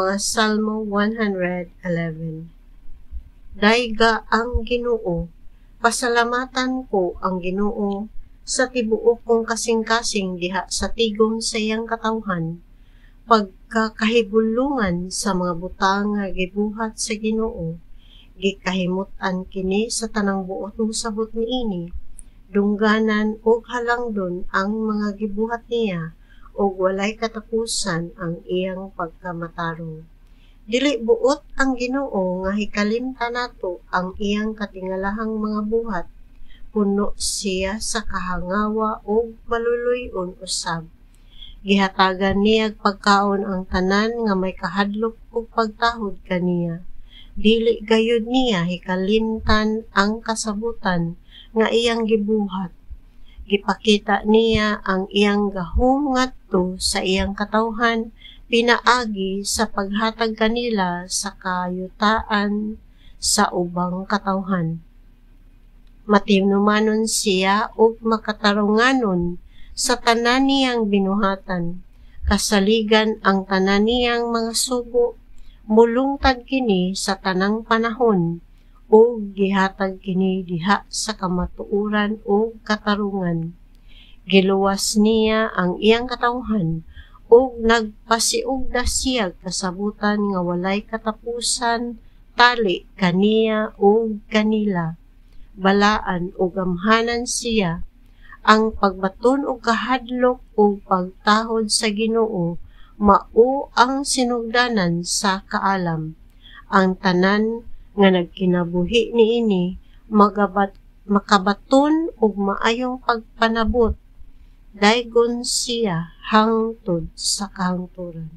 mga Salmo 111. Dayga ang Ginoo, pasalamatan ko ang Ginoo, sa tibuok kong kasing-kasing diha sa tigom sa iyang katawhan, pagkakahibulungan sa mga butang nga gibuhat sa Ginoo, gikahimut-an kini sa tanang buot ng sabot niini, dungganan ug halangdon ang mga gibuhat niya, ug walay katapusan ang iyang pagkamatarong. Dili buot ang Ginoo nga hikalimta nato ang iyang katingalahang mga buhat, puno siya sa kahangawa ug maluluy-on usab. Gihatagan niya pagkaon ang tanan nga may kahadlok ug pagtahod kaniya. Dili gayud niya hikalimtan ang kasabutan nga iyang gibuhat. Gipakita niya ang iyang gahom ngadto sa iyang katawhan, pinaagi sa paghatag kanila sa kayutaan sa ubang katawhan. Matinumanon siya ug makatarunganon sa tanan niyang binuhatan. Kasaligan ang tanan niyang mga sugo, mulungtad kini sa tanang panahon, o gihatag kini diha sa kamatuoran o katarungan. Giluwas niya ang iyang katawhan, o nagpasiugda siya kasabutan nga walay katapusan, tali kaniya o kanila. Balaan o gamhanan siya, ang pagbaton o kahadlok o pagtahod sa Ginoo, mao ang sinugdanan sa kaalam. Ang tanan nga nagkinabuhi niini makabaton og maayong pagpanabot, daygon siya hangtod sa kahangturan.